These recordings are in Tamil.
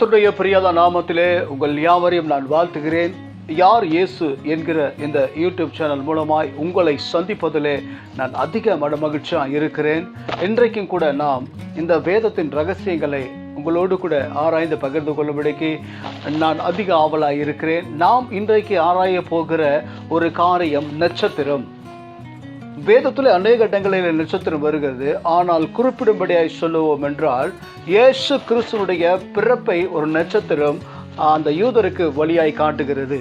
கர்த்தருடைய பிரியத நாமத்திலே உங்கள் யாவரையும் நான் வாழ்த்துகிறேன். யார் இயேசு என்கிற இந்த யூடியூப் சேனல் மூலமாய் உங்களை சந்திப்பதிலே நான் அதிக மகிழ்ச்சியாக இருக்கிறேன். இன்றைக்கும் கூட நாம் இந்த வேதத்தின் ரகசியங்களை உங்களோடு கூட ஆராய்ந்து பகிர்ந்து கொள்ளும்படிக்கு நான் அதிக ஆவலாக இருக்கிறேன். நாம் இன்றைக்கு ஆராய போகிற ஒரு காரியம் நட்சத்திரம். வேதத்தில் அநேக இடங்களில் நட்சத்திரம் வருகிறது. ஆனால் குறிப்பிடும்படியாய் சொல்லுவோம் என்றால் இயேசு கிறிஸ்துவுடைய பிறப்பை ஒரு நட்சத்திரம் அந்த யூதருக்கு வழியாய் காட்டுகிறது.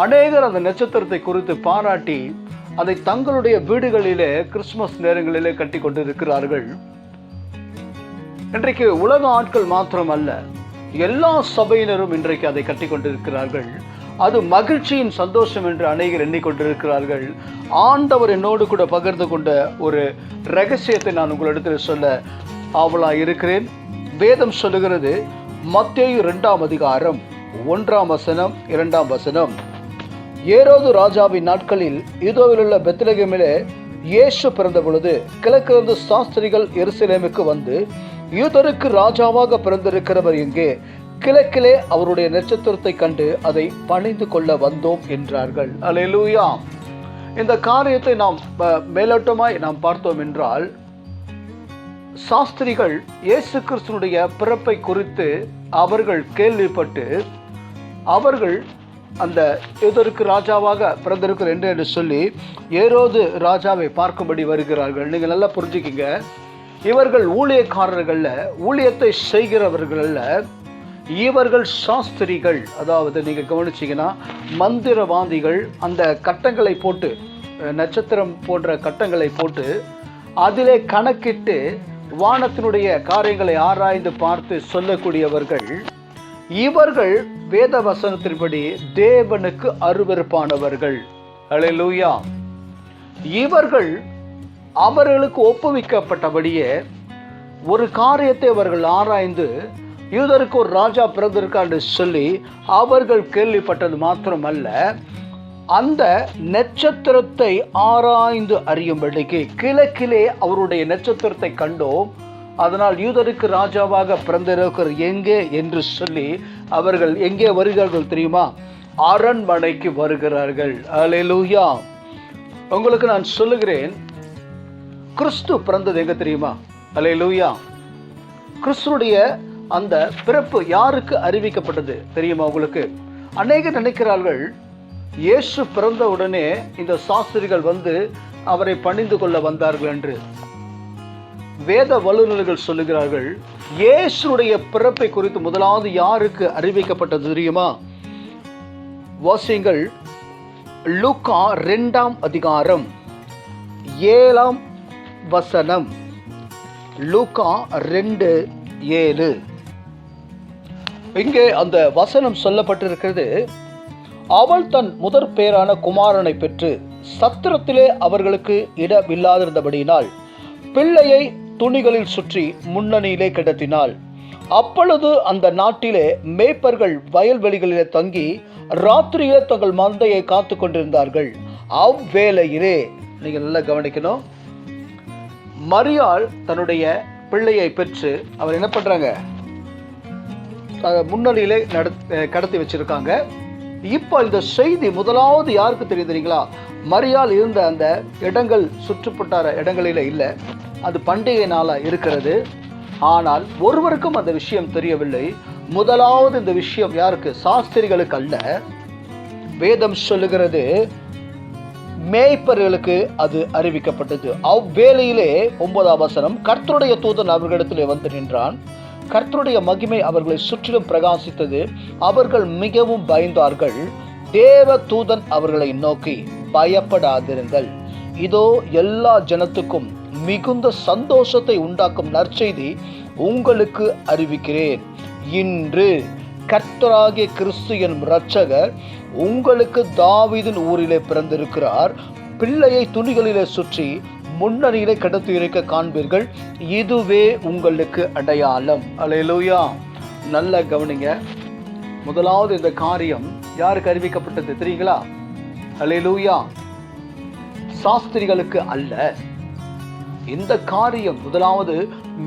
அநேகர் அந்த நட்சத்திரத்தை குறித்து பாராட்டி அதை தங்களுடைய வீடுகளிலே கிறிஸ்துமஸ் நேரங்களிலே கட்டி கொண்டிருக்கிறார்கள். இன்றைக்கு உலக ஆட்கள் மாத்திரம் அல்ல, எல்லா சபையினரும் இன்றைக்கு அதை கட்டி கொண்டிருக்கிறார்கள். அது மகிழ்ச்சியின் சந்தோஷம் என்று அநேகர் எண்ணிக்கொண்டிருக்கிறார்கள். ஆண்டவர் என்னோடு கூட பகிர்ந்து கொண்ட ஒரு ரகசியத்தை நான் உங்களிடத்தில் சொல்ல ஆவலாக இருக்கிறேன். வேதம் சொல்லுகிறது, மத்தேயு 2ஆம் அதிகாரம் 1ஆம் வசனம் 2ஆம் வசனம். ஏரோது ராஜாவின் நாட்களில் யூதேயாவில் உள்ள பெத்லகேமிலே இயேசு பிறந்த பொழுது கிழக்கிலிருந்து சாஸ்திரிகள் எருசலேமுக்கு வந்து, யூதருக்கு ராஜாவாக பிறந்திருக்கிறவர் எங்கே? கிழக்கிலே அவருடைய நட்சத்திரத்தை கண்டு அதை பணிந்து கொள்ள வந்தோம் என்றார்கள். அல்லேலூயா. இந்த காரியத்தை நாம் மேலோட்டமாய் நாம் பார்த்தோம் என்றால், சாஸ்திரிகள் இயேசு கிறிஸ்துனுடைய பிறப்பை குறித்து அவர்கள் கேள்விப்பட்டு அவர்கள் அந்த யூதருக்கு ராஜாவாக பிறந்திருக்கிற என்று சொல்லி ஏரோது ராஜாவை பார்க்கும்படி வருகிறார்கள். நீங்கள் நல்லா புரிஞ்சுக்கிங்க, இவர்கள் ஊழியக்காரர்கள்ல, ஊழியத்தை செய்கிறவர்கள்ல, இவர்கள் சாஸ்திரிகள். அதாவது நீங்க கவனிச்சீங்கன்னா மந்திரவாதிகள். அந்த கட்டங்களை போட்டு, நட்சத்திரம் போன்ற கட்டங்களை போட்டு அதிலே கணக்கிட்டு வானத்தினுடைய காரியங்களை ஆராய்ந்து பார்த்து சொல்லக்கூடியவர்கள். இவர்கள் வேத வசனத்தின்படி தேவனுக்கு அருவருப்பானவர்கள். அல்லேலூயா. இவர்கள் அவர்களுக்கு ஒப்புவிக்கப்பட்டபடியே ஒரு காரியத்தை அவர்கள் ஆராய்ந்து, யூதருக்கு ஒரு ராஜா பிறந்திருக்கான்னு சொல்லி அவர்கள் கேள்விப்பட்டது மாத்திரமல்ல, அந்த நட்சத்திரத்தை ஆராய்ந்து அறியும்படிக்கு கிழக்கிலே அவருடைய நட்சத்திரத்தை கண்டோம், அதனால் யூதருக்கு ராஜாவாக பிறந்திருக்கிற எங்கே என்று சொல்லி அவர்கள் எங்கே வருகிறார்கள் தெரியுமா? அரண்மனைக்கு வருகிறார்கள். அல்லேலூயா. உங்களுக்கு நான் சொல்லுகிறேன், கிறிஸ்து பிறந்தது எங்க தெரியுமா? அல்லேலூயா. கிறிஸ்துடைய அந்த பிறப்பு யாருக்கு அறிவிக்கப்பட்டது தெரியுமா உங்களுக்கு? அநேகர் நினைக்கிறார்கள், இயேசு பிறந்த உடனே இந்த சாஸ்திரிகள் வந்து அவரை பணிந்து கொள்ள வந்தார்கள் என்று. வேத வல்லுநர்கள் சொல்லுகிறார்கள், இயேசுடைய பிறப்பை குறித்து முதலாவது யாருக்கு அறிவிக்கப்பட்டது தெரியுமா? வாசியுங்கள், லூக்கா 2ஆம் அதிகாரம் 7ஆம் வசனம். லூக்கா 2:7. இங்கே அந்த வசனம் சொல்லப்பட்டிருக்கிறது, அவள் தன் முதற் பேரான குமாரனை பெற்று சத்திரத்திலே அவர்களுக்கு இடமில்லாதிருந்தபடியினால் பிள்ளையை துணிகளில் சுற்றி முன்னணியிலே கிடத்தினாள். அப்பொழுது அந்த நாட்டிலே மேய்ப்பர்கள் வயல்வெளிகளிலே தங்கி ராத்திரியிலே தங்கள் மந்தையை காத்து கொண்டிருந்தார்கள். அவ்வேளையிலே, நீங்கள் நல்லா கவனிக்கணும், மரியாள் தன்னுடைய பிள்ளையை பெற்று அவர் என்ன பண்றாங்க, முன்னணியிலே கடத்தி வச்சிருக்காங்க. இப்போ இந்த செய்தி முதலாவது யாருக்கு தெரியும் தெரியுங்களா? மரியாள் இருந்த அந்த இடங்கள், சுற்றுப்பட்டார இடங்களில இல்லை, அது பண்டிகை நாளா இருக்கிறது. ஆனால் ஒருவருக்கும் அந்த விஷயம் தெரியவில்லை. முதலாவது இந்த விஷயம் யாருக்கு? சாஸ்திரிகளுக்கு அல்ல. வேதம் சொல்லுகிறது, மேய்ப்பர்களுக்கு அது அறிவிக்கப்பட்டது. அவ்வேளையிலே 9ஆம் வசனம், கர்த்தருடைய தூதன் அவர்களிடத்திலே வந்து நின்றான். கர்த்தருடைய மகிமை அவர்களை சுற்றிலும் பிரகாசித்தது. அவர்கள் மிகவும் பயந்தார்கள். தேவ தூதன் அவர்களை நோக்கி, பயப்படாதிருங்கள், இதோ எல்லா ஜனத்துக்கும் மிகுந்த சந்தோஷத்தை உண்டாக்கும் நற்செய்தி உங்களுக்கு அறிவிக்கிறேன். இன்று கர்த்தராகிய கிறிஸ்து எனும் இரட்சகர் உங்களுக்கு தாவீதின் ஊரிலே பிறந்திருக்கிறார். பிள்ளையை துணிகளிலே சுற்றி முன்னணியிலே கடத்தி இருக்க காண்பீர்கள். இதுவே உங்களுக்கு அடையாளம். அல்லேலூயா. நல்ல கவனிங்க, முதலாவது இந்த காரியம் யாருக்கு அறிவிக்கப்பட்டது தெரியுங்களா? அல்லேலூயா. சாஸ்திரிகளுக்கு அல்ல. இந்த காரியம் முதலாவது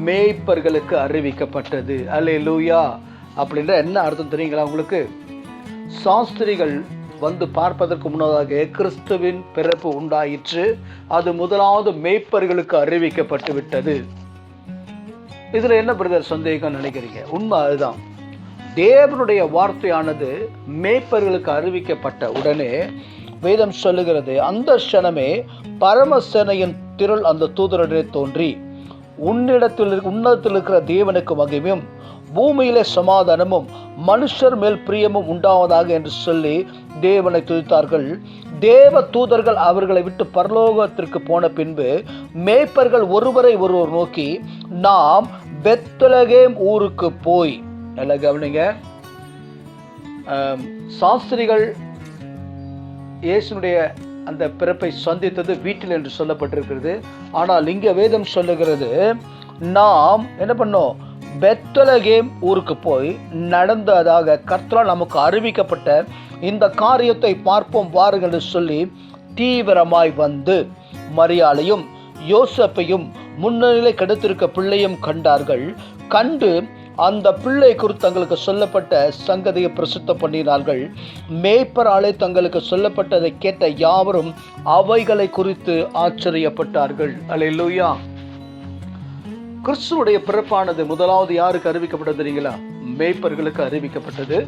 மேய்ப்பர்களுக்கு அறிவிக்கப்பட்டது. அல்லேலூயா. அப்படின்ற என்ன அர்த்தம் தெரியுங்களா உங்களுக்கு? சாஸ்திரிகள் வந்து பார்ப்பதற்கு முன்னதாக கிறிஸ்துவின் பிறப்பு உண்டாயிற்று. அது முதலாவது மேய்ப்பர்களுக்கு அறிவிக்கப்பட்டு விட்டது. இதுல என்ன பிரதர் சந்தேகம் நினைக்கிறீங்க? உண்மை அதுதான். தேவனுடைய வார்த்தையானது மேய்ப்பர்களுக்கு அறிவிக்கப்பட்ட உடனே வேதம் சொல்லுகிறது, அந்த க்ஷணமே பரமசேனையின் திரள் அந்த தூதரிடையே தோன்றி, உன்னதத்தில் இருக்கிற தேவனுக்கு மகிமையும் பூமியிலே சமாதானமும் மனுஷர் மேல் பிரியமும் உண்டாவதாக என்று சொல்லி தேவனை துதித்தார்கள். தேவ தூதர்கள் அவர்களை விட்டு பரலோகத்திற்கு போன பின்பு மேய்ப்பர்கள் ஒருவரை ஒருவர் நோக்கி, நாம் பெத்லகேம் ஊருக்கு போய், நல்லா கவனிங்க, சாஸ்திரிகள் இயேசுனுடைய அந்த பிறப்பை சந்தித்தது வீட்டில் என்று சொல்லப்பட்டிருக்கிறது. ஆனால் இங்க வேதம் சொல்லுகிறது, நாம் என்ன பண்ணோம், பெத்லகேம் ஊருக்கு போய் நடந்ததாக கர்த்தரால் நமக்கு அறிவிக்கப்பட்ட இந்த காரியத்தை பார்ப்போம் வாருங்கள் என்று சொல்லி தீவிரமாய் வந்து மரியாளையும் யோசப்பையும் முன்னிலை கெடுத்திருக்க பிள்ளையும் கண்டார்கள். கண்டு அந்த பிள்ளை குறித்து தங்களுக்கு சொல்லப்பட்ட சங்கதியை பிரசித்த பண்ணினார்கள். மேய்ப்பராலே தங்களுக்கு சொல்லப்பட்டதை கேட்ட யாவரும் அவைகளை குறித்து ஆச்சரியப்பட்டார்கள். அல்லேலூயா. கிறிஸ்துவுடைய பிறப்பானது முதலாவது யாருக்கு அறிவிக்கப்பட்டது தெரியுங்களா? மேய்ப்பர்களுக்கு அறிவிக்கப்பட்டது.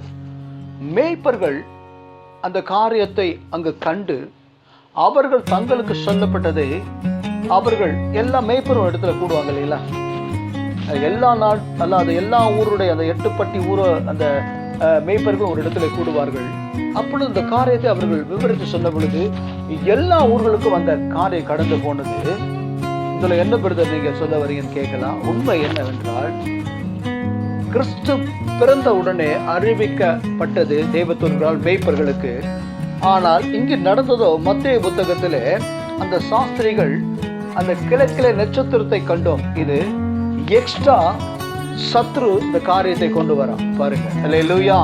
மேய்ப்பர்கள் அந்த காரியத்தை அங்கு கண்டு அவர்கள் தங்களுக்கு சொல்லப்பட்டதை, அவர்கள் எல்லா மேய்ப்பரும் இடத்துல கூடுவாங்க இல்லைங்களா? எல்லா நாள் அல்லாத எல்லா ஊருடைய அந்த 8 பட்டி ஊர அந்த மேய்ப்பர்கள் ஒரு இடத்துல கூடுவார்கள். அப்பொழுது இந்த காரியத்தை அவர்கள் விவரித்து சொன்ன பொழுது எல்லா ஊர்களுக்கும் அந்த காரியம் கடந்து போனது. இதுல என்ன பிரதர் நீங்க சொல்ல வரீங்கன்னு கேட்கலாம். உண்மை என்னவென்றால், கிறிஸ்து பிறந்த உடனே அறிவிக்கப்பட்டது தேவதூதர்களால் மேய்ப்பர்களுக்கு. ஆனால் இங்கு நடந்ததோ மத்தேயு புத்தகத்திலே அந்த சாஸ்திரிகள் அந்த கிழக்கிலே நட்சத்திரத்தை கண்டோம். இது எக்ஸ்ட்ரா சத்ரு இந்த காரியத்தை கொண்டு வரான் பாருங்க. அல்லேலூயா.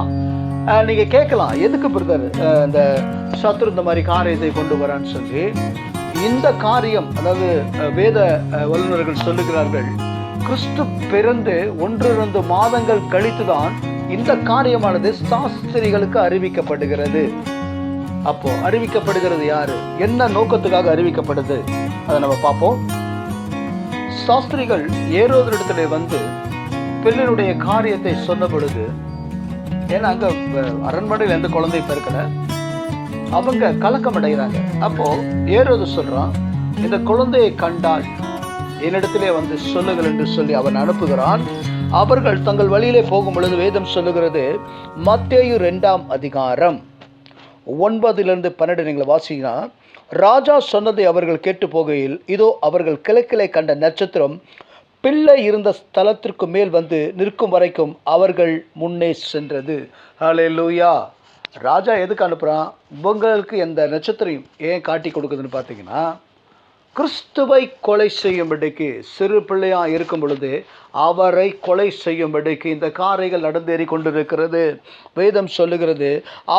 நீங்க கேட்கலாம், எதுக்கு பிரதர் இந்த சத்ரு இந்த மாதிரி காரியத்தை கொண்டு வரான்னு சொல்லி. இந்த காரியம், அதாவது வேத வல்லுநர்கள் சொல்லுகிறார்கள், கிறிஸ்து பிறந்து 1-2 மாதங்கள் கழித்துதான் இந்த காரியமானது சாஸ்திரிகளுக்கு அறிவிக்கப்படுகிறது. அப்போ அறிவிக்கப்படுகிறது யாரு, என்ன நோக்கத்துக்காக அறிவிக்கப்படுது அதை நம்ம பார்ப்போம். சாஸ்திரிகள் ஏரோதிடத்திலே வந்து பிள்ளையுடைய காரியத்தை சொன்ன பொழுது, ஏன்னா அங்க அரண்மனையில் எந்த குழந்தை பிறக்கல, அவங்க கலக்கம் அடைகிறாங்க. அப்போ ஏரோது சொல்றான், இந்த குழந்தையை கண்டால் என்னிடத்திலே வந்து சொல்லுங்கள் என்று சொல்லி அவன் அனுப்புகிறான். அவர்கள் தங்கள் வழியிலே போகும் பொழுது வேதம் சொல்லுகிறது, மத்தேயு 2ஆம் அதிகாரம் 9-12 நீங்கள் வாசிங்கன்னா, ராஜா சொன்னதை அவர்கள் கேட்டு போகையில், இதோ அவர்கள் கிழக்கிலே கண்ட நட்சத்திரம் பிள்ளை இருந்த ஸ்தலத்திற்கு மேல் வந்து நிற்கும் வரைக்கும் அவர்கள் முன்னே சென்றது. ஹல்லேலூயா. ராஜா எதுக்கு அனுப்புகிறான்? உங்களுக்கு எந்த நட்சத்திரம் ஏன் காட்டி கொடுக்குதுன்னு பார்த்தீங்கன்னா, கிறிஸ்துவை கொலை செய்யும்படிக்கு, சிறு பிள்ளையாக இருக்கும் பொழுது அவரை கொலை செய்யும்படிக்கு இந்த காரியங்கள் நடந்தேறி கொண்டிருக்கிறது. வேதம் சொல்லுகிறது,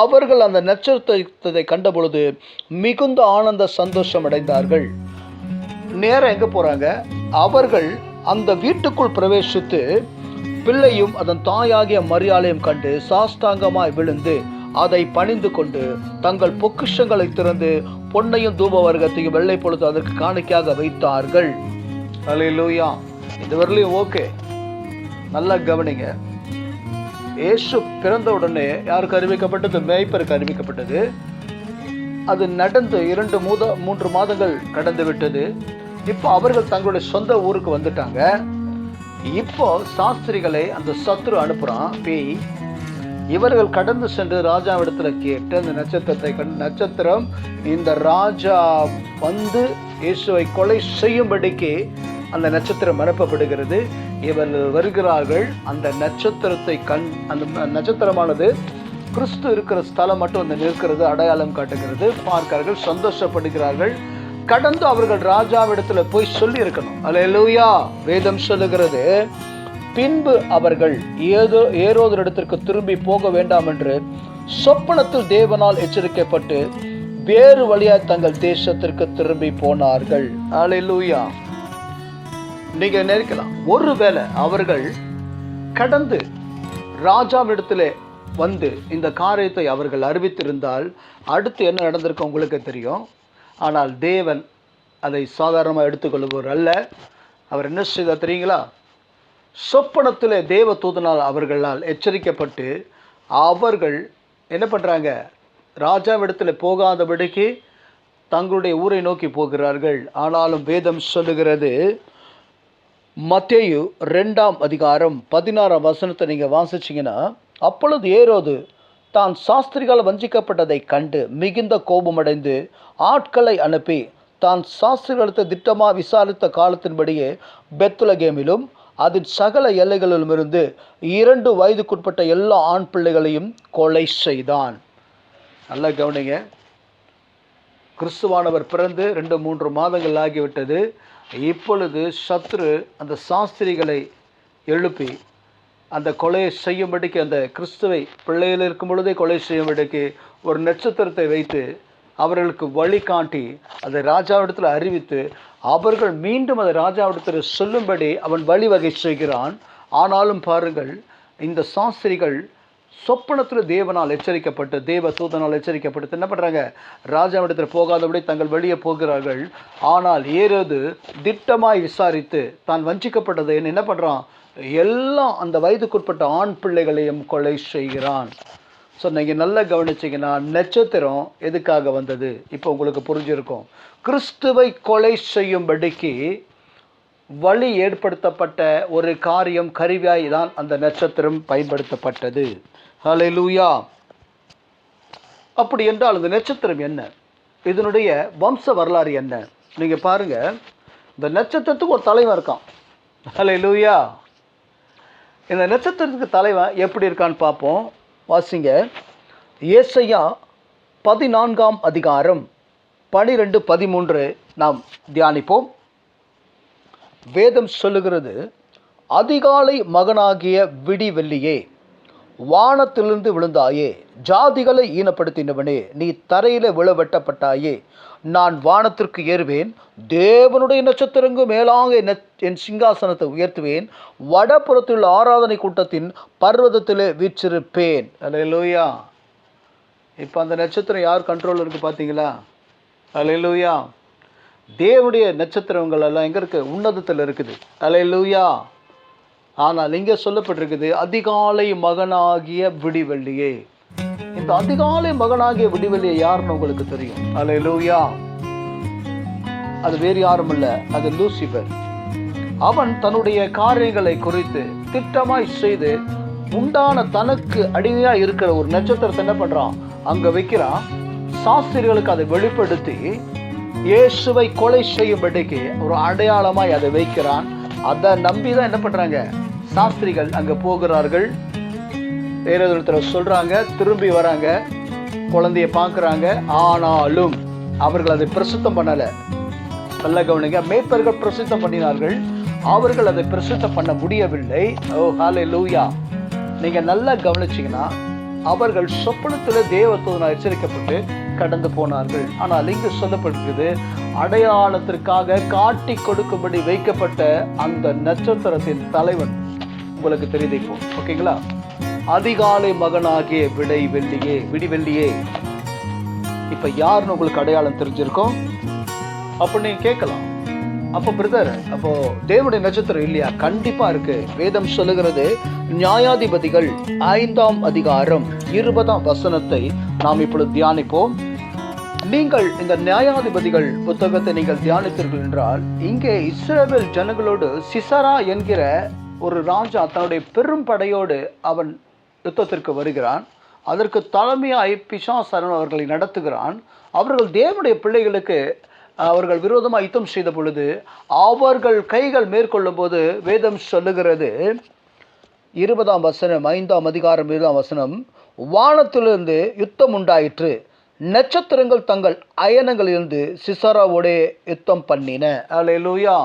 அவர்கள் அந்த நட்சத்திரத்தை கண்ட பொழுது மிகுந்த ஆனந்த சந்தோஷம் அடைந்தார்கள். நேரம் எங்கே போகிறாங்க? அவர்கள் அந்த வீட்டுக்குள் பிரவேசித்து பிள்ளையும் அதன் தாயாகிய மரியாளையும் கண்டு சாஷ்டாங்கமாய் விழுந்து அதை பணிந்து கொண்டு தங்கள் பொக்கிஷங்களை திறந்து பொன்னையும் தூப வர்க்கத்தையும் வெள்ளை பொழுது அதற்கு காணிக்கையாக வைத்தார்கள். அல்லேலூயா. இதுவரையிலும் ஓகே, நல்லா கவனிங்க. இயேசு பிறந்த உடனே யாருக்கு அறிவிக்கப்பட்டது? மேய்ப்பருக்கு அறிவிக்கப்பட்டது. அது நடந்து 2-3 மாதங்கள் கடந்து விட்டது. இப்போ அவர்கள் தங்களுடைய சொந்த ஊருக்கு வந்துட்டாங்க. இப்போ சாஸ்திரிகளை அந்த சத்ரு அனுப்புறான், பேய். இவர்கள் கடந்து சென்று ராஜாவிடத்துல கேட்டு அந்த நட்சத்திரத்தை கண்டு, நட்சத்திரம் இந்த ராஜா வந்து இயேசுவை கொலை செய்யும்படிக்கு அந்த நட்சத்திரம் அனுப்பப்படுகிறது. இவர்கள் வருகிறார்கள். அந்த நட்சத்திரத்தை அந்த நட்சத்திரமானது கிறிஸ்து இருக்கிற ஸ்தலம் மட்டும் வந்து நிற்கிறது, அடையாளம் காட்டுகிறது. பார்க்கிறார்கள், சந்தோஷப்படுகிறார்கள். கடந்து அவர்கள் ராஜாவிடத்துல போய் சொல்லி இருக்கணும். அல்லேலூயா. வேதம் சொல்லுகிறது, பின்பு அவர்கள் ஏரோதிடத்திற்கு திரும்பி போக வேண்டாம் என்று சொப்பனத்தில் தேவனால் எச்சரிக்கப்பட்டு வேறு வழியாய் தங்கள் தேசத்திற்கு திரும்பி போனார்கள். அல்லேலூயா. நீங்க நினைக்கலாம், ஒருவேளை அவர்கள் கடந்து ராஜாவிடத்திலே வந்து இந்த காரியத்தை அவர்கள் அறிவித்திருந்தால் அடுத்து என்ன நடந்திருக்கும் உங்களுக்கு தெரியும். ஆனால் தேவன் அதை சாதாரணமாக எடுத்துக்கொள்பவர் அல்ல. அவர் என்ன செய்தார் தெரியுங்களா? சொப்பனத்திலே தேவ தூதனால் அவர்களால் எச்சரிக்கப்பட்டு அவர்கள் என்ன பண்ணுறாங்க, ராஜாவிடத்தில் போகாதபடிக்கு தங்களுடைய ஊரை நோக்கி போகிறார்கள். ஆனாலும் வேதம் சொல்லுகிறது, மத்தேயு 2ஆம் அதிகாரம் 16ஆம் வசனத்தை நீங்கள் வாசிச்சிங்கன்னா, அப்பொழுது ஏரோது தான் சாஸ்திரிகால் வஞ்சிக்கப்பட்டதை கண்டு மிகுந்த கோபமடைந்து ஆட்களை அனுப்பி தான் சாஸ்திரிகளத்தை திட்டமாக விசாரித்த காலத்தின்படியே பெத்லகேமிலும் அதன் சகல எல்லைகளிலுமிருந்து 2 வயதுக்குட்பட்ட எல்லா ஆண் பிள்ளைகளையும் கொலை செய்தான். நல்லா கவனிங்க, கிறிஸ்துவானவர் பிறந்து 2-3 மாதங்கள் ஆகிவிட்டது. இப்பொழுது சத்ரு அந்த சாஸ்திரிகளை எழுப்பி அந்த கொலையை செய்யும்படிக்கு, அந்த கிறிஸ்துவை பிள்ளையில் இருக்கும் பொழுதே கொலை செய்யும்படிக்கு ஒரு நட்சத்திரத்தை வைத்து அவர்களுக்கு வழிகாட்டி அதை ராஜாவிடத்தில் அறிவித்து அவர்கள் மீண்டும் அதை ராஜாவிடத்தில் சொல்லும்படி அவன் வழிவகை செய்கிறான். ஆனாலும் பாருங்கள், இந்த சாஸ்திரிகள் சொப்பனத்தில் தேவனால் எச்சரிக்கப்பட்டு, தேவ தூதனால் எச்சரிக்கப்பட்டு என்ன பண்ணுறாங்க, ராஜாவிடத்தில் போகாதபடி தங்கள் வெளியே போகிறார்கள். ஆனால் ஏரோது திட்டமாய் விசாரித்து தான் வஞ்சிக்கப்பட்டதை என்ன பண்ணுறான், எல்லாம் அந்த வயதுக்குட்பட்ட ஆண் பிள்ளைகளையும் கொலை செய்கிறான். ஸோ நீங்கள் நல்லா கவனிச்சிங்கன்னா நட்சத்திரம் எதுக்காக வந்தது இப்போ உங்களுக்கு புரிஞ்சிருக்கும். கிறிஸ்துவை கொலை செய்யும்படிக்கு வழி ஏற்படுத்தப்பட்ட ஒரு காரியம், கருவியாய் தான் அந்த நட்சத்திரம் பயன்படுத்தப்பட்டது. ஹல்லேலூயா. அப்படி என்றால் இந்த நட்சத்திரம் என்ன, இதனுடைய வம்ச வரலாறு என்ன? நீங்கள் பாருங்கள், இந்த நட்சத்திரத்துக்கு ஒரு தலைவன் இருக்கான். ஹல்லேலூயா. இந்த நட்சத்திரத்துக்கு தலைவன் எப்படி இருக்கான்னு பார்ப்போம். வாசிங்க, ஏசாயா 14ஆம் அதிகாரம் 12-13 நாம் தியானிப்போம். வேதம் சொல்லுகிறது, அதிகாலை மகனாகிய விடிவெள்ளியே, வானத்திலிருந்து விழுந்தாயே, ஜாதிகளை ஈனப்படுத்தினவனே, நீ தரையில விழவெட்டப்பட்டாயே, நான் வானத்திற்கு ஏறுவேன், தேவனுடைய நட்சத்திரங்கு மேலாக என் சிங்காசனத்தை உயர்த்துவேன், வடபுறத்தில் ஆராதனை கூட்டத்தின் பர்வதத்திலே வீற்றிருப்பேன். அல்லேலூயா. இப்போ அந்த நட்சத்திரம் யார் கண்ட்ரோல் இருக்குது பார்த்தீங்களா? அல்லேலூயா. தேவனுடைய நட்சத்திரங்கள் எல்லாம் எங்கே இருக்குது? உன்னதத்தில் இருக்குது. அல்லேலூயா. ஆனால் இங்கே சொல்லப்பட்டிருக்குது, அதிகாலை மகனாகிய விடிவெள்ளியே. இந்த அதிகாலை மகனாகிய விடிவெள்ளியை யாருன்னு உங்களுக்கு தெரியும்? அல்லேலூயா. அது வேறு யாரும் இல்லை, அது லூசிபர். அவன் தன்னுடைய காரியங்களை குறித்து திட்டமாய் செய்து உண்டான தனக்கு அடிமையாக இருக்கிற ஒரு நட்சத்திரத்தை என்ன பண்ணுறான், அங்கே வைக்கிறான். சாஸ்திரிகளுக்கு அதை வெளிப்படுத்தி இயேசுவை கொலை செய்யும்படிக்கு ஒரு அடையாளமாய் அதை வைக்கிறான். அதை நம்பி தான் என்ன பண்ணுறாங்க, சாஸ்திரிகள் அங்கே போகிறார்கள். வேறொருத்தர் சொல்கிறாங்க, திரும்பி வராங்க, குழந்தைய பார்க்குறாங்க. ஆனாலும் அவர்கள் அதை பிரசித்தம் பண்ணலை. நல்ல கவனிங்க, மேய்ப்பர்கள் பிரசித்தம் பண்ணினார்கள், அவர்கள் அதை பிரசித்தம் பண்ண முடியவில்லை. ஓ ஹல்லேலூயா. நீங்கள் நல்லா கவனிச்சிங்கன்னா அவர்கள் சொப்பனத்தில் தேவதூதனால் எச்சரிக்கப்பட்டு கடந்து போனார்கள். ஆனால் இங்கு சொல்லப்பட்டிருக்குது, அடையாளத்திற்காக காட்டி கொடுக்கும்படி வைக்கப்பட்ட அந்த நட்சத்திரத்தின் தலைவன் உங்களுக்கு தெரியுது இப்போ. ஓகேங்களா? அதிகாலை மகனாகிய விடிவெள்ளியே. இப்போ யாருன்னு உங்களுக்கு அடையாளம் தெரிஞ்சிருக்கும். அப்போ நீங்கள் கேட்கலாம், அப்போ பிரதர், அப்போ தேவனுடைய நட்சத்திரம் இல்லையா? கண்டிப்பாக இருக்கு. வேதம் சொல்லுகிறது, நியாயாதிபதிகள் 5ஆம் அதிகாரம் 20ஆம் வசனத்தை நாம் இப்பொழுது தியானிப்போம். நீங்கள் இந்த நியாயாதிபதிகள் புத்தகத்தை நீங்கள் தியானித்தீர்கள் என்றால், இங்கே இஸ்ரவேல் ஜனங்களோடு சிசரா என்கிற ஒரு ராஜா தன்னுடைய பெரும் படையோடு அவன் யுத்தத்திற்கு வருகிறான். அதற்கு தலைமையாய் பிசாசன் அவர்களை நடத்துகிறான். அவர்கள் தேவனுடைய பிள்ளைகளுக்கு அவர்கள் விரோதமாக யுத்தம் செய்த பொழுது அவர்கள் கைகள் மேற்கொள்ளும் போது வேதம் சொல்லுகிறது, 20ஆம் வசனம், 5ஆம் அதிகாரம் 20ஆம் வசனம், வானத்திலிருந்து யுத்தம் உண்டாயிற்று, நட்சத்திரங்கள் தங்கள் அயனங்களிலிருந்து சிசராவோடே யுத்தம் பண்ணின. அல்லேலூயா.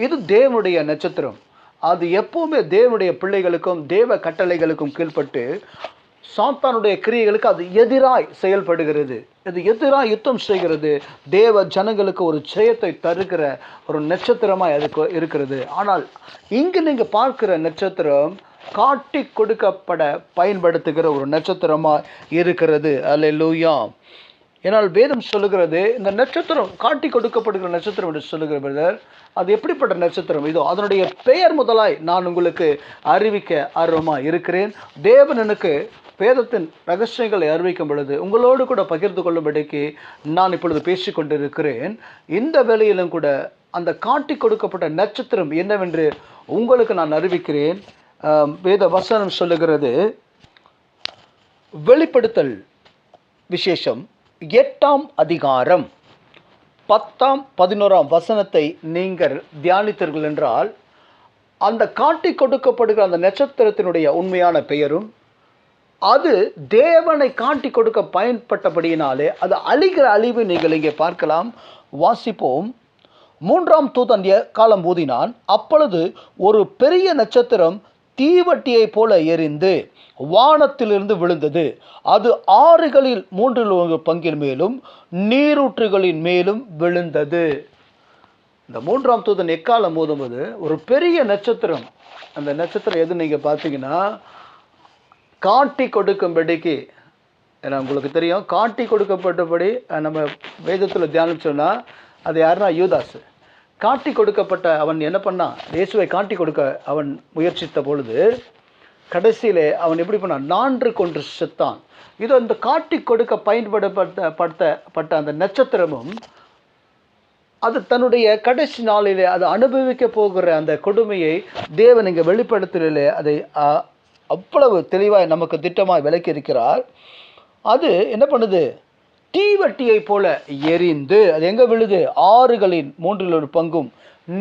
இது தேவனுடைய நட்சத்திரம். அது எப்பவுமே தேவனுடைய பிள்ளைகளுக்கும் தேவ கட்டளைகளுக்கும் கீழ்ப்பட்டு சாத்தானுடைய கிரியைகளுக்கு அது எதிராய் செயல்படுகிறது. இது எதிராக யுத்தம் செய்கிறது. தேவ ஜனங்களுக்கு ஒரு ஜெயத்தை தருகிற ஒரு நட்சத்திரமாய் அதுக்கு இருக்கிறது. ஆனால் இங்கு நீங்கள் பார்க்கிற நட்சத்திரம் காட்டி கொடுக்கப்பட பயன்படுத்துகிற ஒரு நட்சத்திரமாக இருக்கிறது. அல்லேலூயா. ஏனால் வேதம் சொல்லுகிறது, இந்த நட்சத்திரம் காட்டி கொடுக்கப்படுகிற நட்சத்திரம் என்று சொல்லுகிற பிரதர், அது எப்படிப்பட்ட நட்சத்திரம்? இதோ அதனுடைய பெயர் முதலாய் நான் உங்களுக்கு அறிவிக்க ஆர்வமாக இருக்கிறேன். தேவன் எனக்கு வேதத்தின் ரகசியங்களை அறிவிக்கும் பொழுது உங்களோடு கூட பகிர்ந்து கொள்ளும்படிக்கு நான் இப்பொழுது பேசிக்கொண்டிருக்கிறேன். இந்த வேளையிலும் கூட அந்த காட்டி கொடுக்கப்பட்ட நட்சத்திரம் என்னவென்று உங்களுக்கு நான் அறிவிக்கிறேன். வேத வசனம் சொல்லுகிறது, வெளிப்படுத்தல் விசேஷம் 8ஆம் அதிகாரம் 10ஆம் 11ஆம் வசனத்தை நீங்கள் தியானித்தீர்கள் என்றால், அந்த காட்டி கொடுக்கப்படுகிற அந்த நட்சத்திரத்தினுடைய உண்மையான பெயரும், அது தேவனை காட்டி கொடுக்க பயன்பட்டபடியினாலே அது அழிகிற அழிவு நீங்கள் இங்கே பார்க்கலாம். வாசிப்போம். 3ஆம் தூதன் காலம் ஊதினான். அப்பொழுது ஒரு பெரிய நட்சத்திரம் தீவட்டியை போல எரிந்து வானத்திலிருந்து விழுந்தது. அது ஆறுகளில் 1/3 பங்கின் மேலும் நீரூற்றுகளின் மேலும் விழுந்தது. இந்த 3ஆம் தூதன் எக்காலம் ஊதும்போது ஒரு பெரிய நட்சத்திரம், அந்த நட்சத்திரம் எது நீங்கள் பார்த்தீங்கன்னா காட்டி கொடுக்கும்படிக்கு, ஏன்னா உங்களுக்கு தெரியும் காட்டி கொடுக்கப்பட்டபடி நம்ம வேதத்தில் தியானம் சொன்னால் அது யாருன்னா யூதாஸ். காட்டி கொடுக்கப்பட்ட அவன் என்ன பண்ணான்? இயேசுவை காட்டி கொடுக்க அவன் முயற்சித்த பொழுது கடைசியிலே அவன் எப்படி பண்ணான்? 4 கொன்று செத்தான். இது அந்த காட்டி கொடுக்க பயன்படுத்தப்பட்ட அந்த நட்சத்திரமும் அது தன்னுடைய கடைசி நாளிலே அது அனுபவிக்க போகிற அந்த கொடுமையை தேவன் இங்கே வெளிப்படுத்தலே அதை அவ்வளவு தெளிவாய் நமக்கு திட்டமாய் விளக்கி இருக்கிறார். அது என்ன பண்ணுது? தீவட்டியை போல எரிந்து அது எங்கே விழுது? ஆறுகளின் 1/3 பங்கும்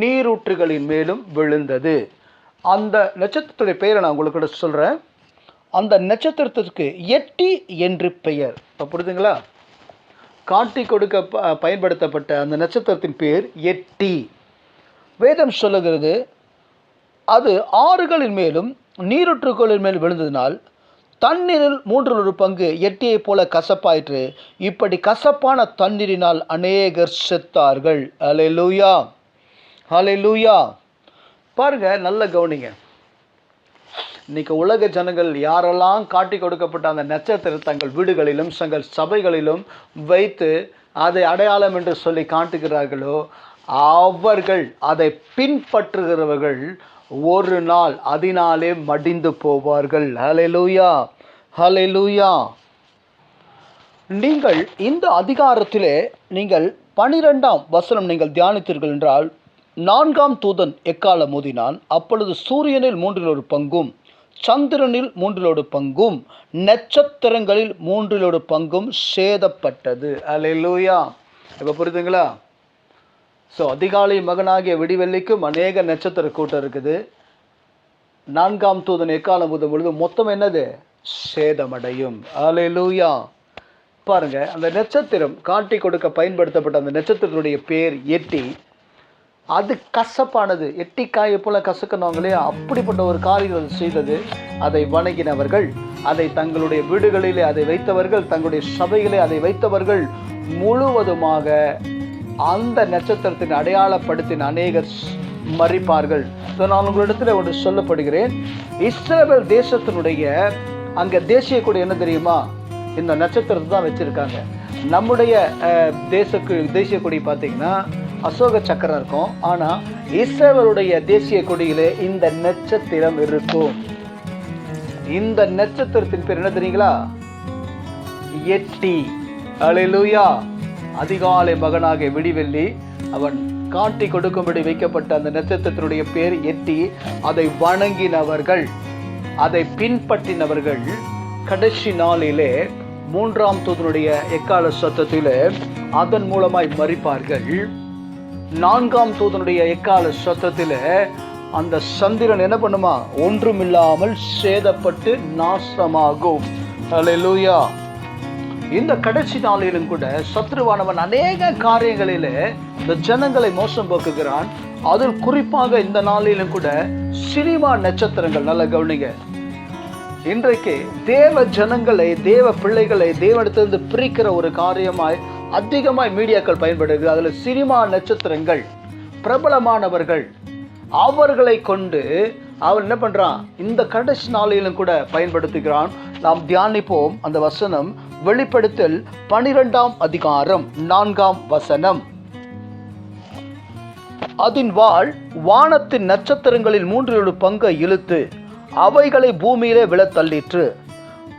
நீரூற்றுகளின் மேலும் விழுந்தது. அந்த நட்சத்திரத்துடைய பெயரை நான் உங்களுக்கு சொல்கிறேன். அந்த நட்சத்திரத்திற்கு எட்டி என்று பெயர். இப்போ புரியுதுங்களா? காட்டி கொடுக்க பயன்படுத்தப்பட்ட அந்த நட்சத்திரத்தின் பேர் எட்டி. வேதம் சொல்லுகிறது, அது ஆறுகளின் மேலும் நீரூற்றுகளின் மேல் விழுந்ததினால் தண்ணீரில் 1/3 பங்கு எட்டியை போல கசப்பாயிற்று. இப்படி கசப்பான தண்ணீரினால் அநேகர் செத்தார்கள். அல்லேலூயா, அல்லேலூயா. பாருங்க, நல்ல கவனிங்க. இன்னைக்கு உலக ஜனங்கள் யாரெல்லாம் காட்டி கொடுக்கப்பட்ட அந்த நட்சத்திரம் தங்கள் வீடுகளிலும் தங்கள் சபைகளிலும் வைத்து அதை அடையாளம் என்று சொல்லி காட்டுகிறார்களோ, அவர்கள் அதை பின்பற்றுகிறவர்கள் ஒரு நாள் அதனாலே மடிந்து போவார்கள். ஹல்லேலூயா, ஹல்லேலூயா. நீங்கள் இந்த அதிகாரத்திலே நீங்கள் 12ஆம் வசனம் நீங்கள் தியானித்தீர்கள் என்றால், 4ஆம் தூதன் எக்காலம் ஊதினான். அப்பொழுது சூரியனில் 1/3 பங்கும் சந்திரனில் 1/3 பங்கும் நட்சத்திரங்களில் 1/3 பங்கும் சேதப்பட்டது. அல்லேலூயா. இப்போ புரியுதுங்களா? ஸோ அதிகாலை மகனாகிய விடிவெள்ளிக்கும் அநேக நட்சத்திர கூட்டம் இருக்குது. 4ஆம் தூதன் எக்காலம் ஊதும் பொழுது மொத்தம் என்னது? சேதமடையும். அல்லேலூயா. பாருங்க, அந்த நட்சத்திரம் காட்டி கொடுக்க பயன்படுத்தப்பட்ட அந்த நட்சத்திரத்துடைய பேர் எட்டி. அது கசப்பானது. எட்டிக்காயை போல கசக்கணுங்களே, அப்படிப்பட்ட ஒரு காரியம் செய்தது. அதை வணங்கினவர்கள், அதை தங்களுடைய வீடுகளிலே அதை வைத்தவர்கள், தங்களுடைய சபைகளே அதை வைத்தவர்கள் முழுவதுமாக அந்த நட்சத்திரத்தின் அடையாளப்படுத்தின அநேகர் மறிப்பார்கள். நான் உங்களிடத்தில் ஒன்று சொல்லப்படுகிறேன். இஸ்ரவேல் தேசத்தினுடைய அங்கே தேசிய கொடி என்ன தெரியுமா? இந்த நட்சத்திரத்தை தான் வச்சுருக்காங்க. நம்முடைய தேசிய கொடி பார்த்தீங்கன்னா அசோக சக்கரம் இருக்கும். ஆனால் இஸ்ரவேலுடைய தேசிய கொடியிலே இந்த நட்சத்திரம் இருக்கும். இந்த நட்சத்திரத்தின் பேர் என்ன தெரியுங்களா? எட்டி. அல்லேலூயா. அதிகாலை மகனாகிய விடிவெள்ளி அவன் காட்டி கொடுக்கும்படி வைக்கப்பட்ட அந்த நட்சத்திரத்தினுடைய பேர் எட்டி. அதை வணங்கினவர்கள், அதை பின்பற்றினவர்கள் கடைசி நாளிலே 3ஆம் தூதனுடைய எக்கால சத்தத்திலே அதன் மூலமாய் மரிப்பார்கள். 4ஆம் தூதனுடைய எக்கால சத்தத்திலே அந்த சந்திரன் என்ன பண்ணுமா? ஒன்றுமில்லாமல் சேதப்பட்டு நாசமாகும். அல்லேலூயா. இந்த கடைசி நாளிலும் கூட சத்ருவானவன் அநேக காரியங்களிலே இந்த ஜனங்களை மோசம் போக்குகிறான். அதில் குறிப்பாக இந்த நாளிலும் கூட சினிமா நட்சத்திரங்கள். நல்ல கவனிங்க. இன்றைக்கு தேவ ஜனங்களை, தேவ பிள்ளைகளை தேவனிடத்திலிருந்து பிரிக்கிற ஒரு காரியமாய் அதிகமாய் மீடியாக்கள் பயன்படுகிறது. அதில் சினிமா நட்சத்திரங்கள், பிரபலமானவர்கள், அவர்களை கொண்டு அவன் என்ன பண்றான், இந்த கடைசி நாளிலும் கூட பயன்படுத்துகிறான். நாம் தியானிப்போம் அந்த வசனம். வெளிப்படுத்தல் 12ஆம் அதிகாரம் 4ஆம் வசனம். அதன் வாள் வானத்தின் நட்சத்திரங்களில் 3/4 இழுத்து அவைகளை பூமியிலே விழத் தள்ளிற்று.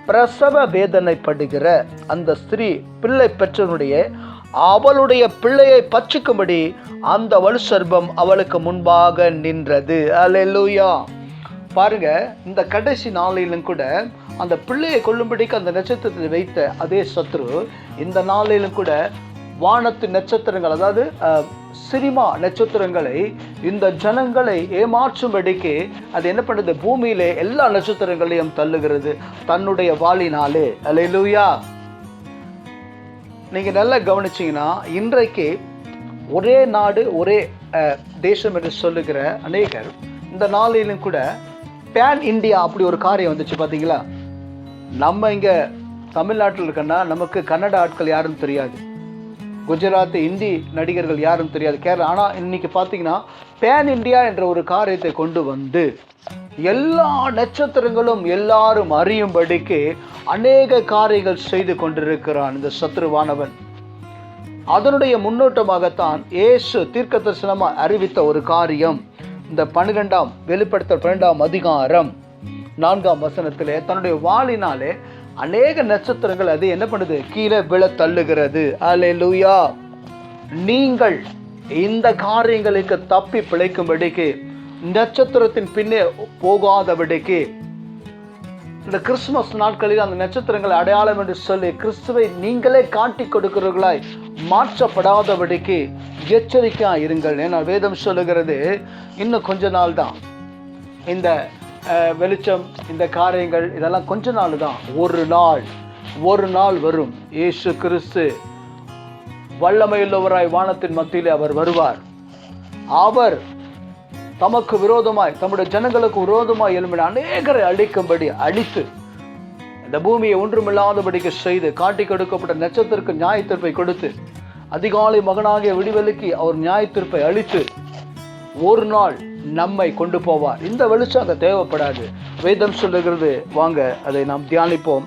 பிரசவ வேதனைப்படுகிற அந்த ஸ்திரீ பிள்ளை பெற்றனுடைய அவளுடைய பிள்ளையை பட்சிக்கும்படி அந்த வலு சர்ப்பம் அவளுக்கு முன்பாக நின்றது. அல்லேலூயா. பாருங்க, இந்த கடைசி நாளிலும் கூட அந்த பிள்ளையை கொல்லும்படிக்கு அந்த நட்சத்திரத்தை வைத்த அதே சத்ரு இந்த நாளிலும் கூட வானத்து நட்சத்திரங்கள், அதாவது சினிமா நட்சத்திரங்களை, இந்த ஜனங்களை ஏமாற்றும்படிக்கு அது என்ன பண்ணுது, பூமியிலே எல்லா நட்சத்திரங்களையும் தள்ளுகிறது தன்னுடைய வாளினாலே. அல்லேலூயா. நீங்க நல்லா கவனிச்சீங்கன்னா, இன்றைக்கு ஒரே நாடு ஒரே தேசம் என்று சொல்லுகிற அநேகர் இந்த நாளிலும் கூட பேன் இந்தியா அப்படி ஒரு காரியம் வந்துச்சு. பார்த்தீங்களா? நம்ம இங்கே தமிழ்நாட்டில் இருக்கன்னா நமக்கு கன்னட ஆட்கள் யாரும் தெரியாது, குஜராத் இந்தி நடிகர்கள் யாரும் தெரியாது, கேரளா. ஆனால் இன்னைக்கு பார்த்தீங்கன்னா பேன் இந்தியா என்ற ஒரு காரியத்தை கொண்டு வந்து எல்லா நட்சத்திரங்களும் எல்லாரும் அறியும்படிக்கு அநேக காரியங்கள் செய்து கொண்டிருக்கிறான் இந்த சத்ருவானவன். அதனுடைய முன்னோட்டமாகத்தான் இயேசு தீர்க்க தரிசனமாக அறிவித்த ஒரு காரியம் இந்த 12ஆம் வெளிப்படுத்தல் 12ஆம் அதிகாரம் 4ஆம் வசனத்திலே தன்னுடைய வாளினாலே அநேக நட்சத்திரங்கள் அது என்ன பண்ணுது, கீழே விழ தள்ளுகிறது. அல்லேலூயா. நீங்கள் இந்த காரியங்களுக்கு தப்பி பிழைக்கும்படிக்கு, நட்சத்திரத்தின் பின்னே போகாதபடிக்கு, இந்த கிறிஸ்துமஸ் நாட்களில் அந்த நட்சத்திரங்களை அடையாளம் என்று சொல்லி கிறிஸ்துவை நீங்களே காட்டி கொடுக்கிறவர்களாய் மாற்றப்படாதபடிக்கு எச்சரிக்கையா இருங்கள். ஏன்னா வேதம் சொல்லுகிறது, இன்னும் கொஞ்ச நாள் தான் இந்த வெளிச்சம், இந்த காரியங்கள் இதெல்லாம் கொஞ்ச நாள் தான். ஒரு நாள் வரும், இயேசு கிறிஸ்து வல்லமையுள்ளவராய் வானத்தின் மத்தியிலே அவர் வருவார். அவர் தமக்கு விரோதமாய், தம்முடைய ஜனங்களுக்கு விரோதமாய் எழும்பின அநேகரை அழிக்கும்படி அழித்து இந்த பூமியை ஒன்றுமில்லாதபடிக்கு செய்து காட்டி கொடுக்கப்பட்ட நட்சத்திரக்கு நியாய தீர்ப்பை கொடுத்து அதிகாலை மகனாகிய விடிவெளிக்கு அவர் நியாய தீர்ப்பை அளித்து ஒரு நாள் நம்மை கொண்டு போவார். இந்த வெளிச்சம் அங்கே தேவைப்படாது. வேதம் சொல்லுகிறது. வாங்க அதை நாம் தியானிப்போம்.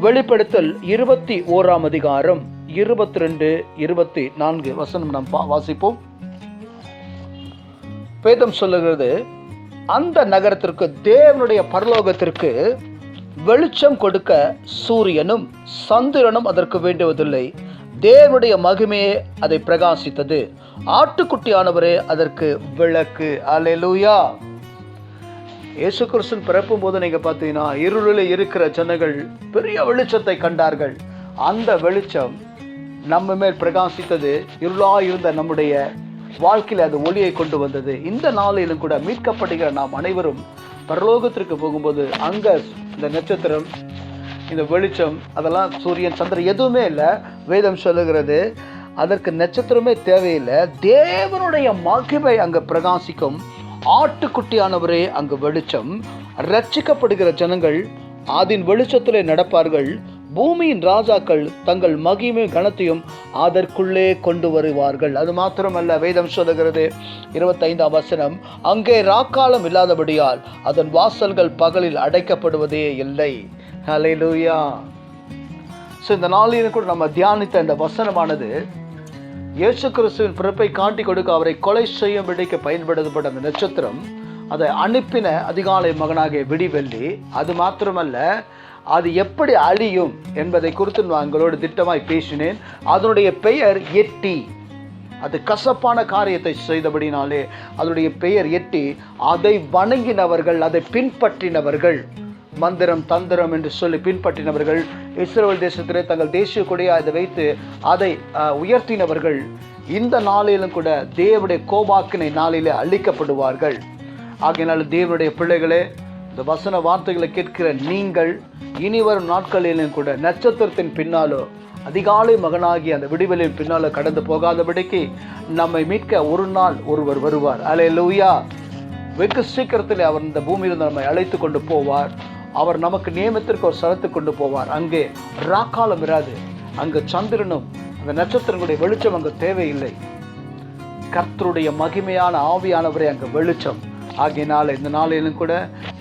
வெளிப்படுத்தல் 21ஆம் அதிகாரம் 22, 24 வசனம் நாம் வாசிப்போம். வேதம் சொல்லுகிறது, அந்த நகரத்திற்கு, தேவனுடைய பரலோகத்திற்கு வெளிச்சம் கொடுக்க சூரியனும் சந்திரனும் அதற்கு வேண்டுவதில்லை. தேவனுடைய மகிமையே அதை பிரகாசித்தது. ஆட்டுக்குட்டியானவரே அதற்கு விளக்கு. அல்லேலூயா. இயேசு கிறிஸ்து பிறப்பும் போது நீங்க பார்த்தீங்கன்னா இருளில் இருக்கிற ஜனங்கள் பெரிய வெளிச்சத்தை கண்டார்கள். அந்த வெளிச்சம் நம்ம மேல் பிரகாசித்தது. இருளாக இருந்த நம்முடைய வாழ்க்கையில் அது ஒளியை கொண்டு வந்தது. இந்த நாளிலும் கூட மீட்கப்படுகிற நாம் அனைவரும் பரலோகத்திற்கு போகும்போது அங்க இந்த நட்சத்திரம், இந்த வெளிச்சம், அதெல்லாம் சூரியன் சந்திரன் எதுவுமே இல்லை. வேதம் சொல்லுகிறது அதற்கு நட்சத்திரமே தேவையில்லை. தேவனுடைய மகிமை அங்கு பிரகாசிக்கும். ஆட்டுக்குட்டியானவரே அங்கு வெளிச்சம். ரட்சிக்கப்படுகிற ஜனங்கள் அதன் வெளிச்சத்திலே நடப்பார்கள். பூமியின் ராஜாக்கள் தங்கள் மகிமை கனத்தையும் அதற்குள்ளே கொண்டு வருவார்கள். அது மாத்திரமல்ல, வேதம் சொல்லுகிறது 25ஆம் வசனம், அங்கே ராக்காலம் இல்லாதபடியால் அதன் வாசல்கள் பகலில் அடைக்கப்படுவதே இல்லை. ஹல்லேலூயா. இந்த நாளில் கூட நம்ம தியானித்த இந்த வசனமானது இயேசு கிறிஸ்துவின் பிறப்பை காட்டி கொடுக்க அவரை கொலை செய்யும்படிக்கு பயன்படுத்தப்பட்ட அந்த நட்சத்திரம், அதை அனுப்பின அதிகாலை மகனாகிய விடிவெள்ளி. அது மாத்திரமல்ல, அது எப்படி அழியும் என்பதை குறித்து நான் உங்களோடு திட்டமாய் பேசினேன். அதனுடைய பெயர் எட்டி. அது கசப்பான காரியத்தை செய்தபடினாலே அதனுடைய பெயர் எட்டி. அதை வணங்கினவர்கள், அதை பின்பற்றினவர்கள், மந்திரம் தந்திரம் என்று சொல்லி பின்பற்றினவர்கள், இஸ்ரவேல் தேசத்திலே தங்கள் தேசிய கொடியை அதை வைத்து அதை உயர்த்தினவர்கள் இந்த நாளிலும் கூட தேவனுடைய கோபாக்கினை நாளிலே அழிக்கப்படுவார்கள். ஆகையினால் தேவனுடைய பிள்ளைகளே, இந்த வசன வார்த்தைகளை கேட்கிற நீங்கள் இனி வரும் நாட்களிலும் கூட நட்சத்திரத்தின் பின்னாலோ அதிகாலை மகனாகி அந்த விடுதலையின் பின்னாலோ கடந்து போகாதபடிக்கு நம்மை மீட்க ஒரு நாள் ஒருவர் வருவார். அல்லேலூயா. வெகு சீக்கிரத்தில் அவர் இந்த பூமியிலிருந்து நம்மை அழைத்து கொண்டு போவார். அவர் நமக்கு நியமத்திற்கு ஒரு சரத்து கொண்டு போவார். அங்கே ராக்காலம் இராது. அங்கு சந்திரனும் அந்த நட்சத்திரங்களுடைய வெளிச்சம் அங்கு தேவையில்லை. கர்த்தருடைய மகிமையான ஆவியானவரே அங்கு வெளிச்சம். ஆகையினால இந்த நாளிலும் கூட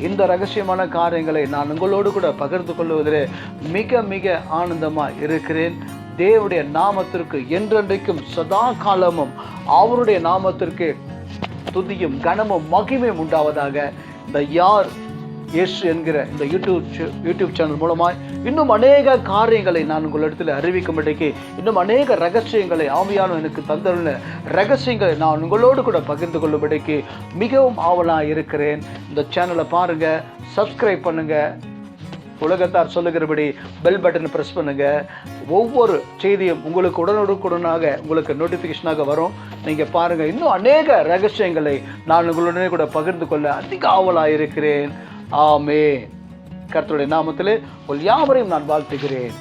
இந்த ரகசியமான காரியங்களை நான் உங்களோடு கூட பகிர்ந்து கொள்வதிலே மிக மிக ஆனந்தமாக இருக்கிறேன். தேவனுடைய நாமத்திற்கு என்றென்றைக்கும் சதா காலமும் அவருடைய நாமத்திற்கு துதியும் கனமும் மகிமையும் உண்டாவதாக. இந்த யார் இயேசு என்கிற இந்த யூடியூப் சேனல் மூலமாய் இன்னும் அநேக காரியங்களை நான் உங்களிடத்தில் அறிவிக்கும்படிக்கு, இன்னும் அநேக ரகசியங்களை ஆவியானவர் எனக்கு தந்துள்ள ரகசியங்களை நான் உங்களோடு கூட பகிர்ந்து கொள்ளும்படிக்கு மிகவும் ஆவலாக இருக்கிறேன். இந்த சேனலை பாருங்க, சப்ஸ்கிரைப் பண்ணுங்க, உலகத்தார் சொல்லுகிறபடி பெல் பட்டனை ப்ரெஸ் பண்ணுங்க. ஒவ்வொரு செய்தியும் உங்களுக்கு உடனுக்குடனாக உங்களுக்கு நோட்டிஃபிகேஷனாக வரும். நீங்கள் பாருங்கள். இன்னும் அநேக ரகசியங்களை நான் உங்களுடனே கூட பகிர்ந்து கொள்ள அதிக ஆவலாக இருக்கிறேன். ஆமென். கர்த்தருடைய நாமத்திலே உங்கள் யாவரையும் நான் வாழ்த்துகிறேன்.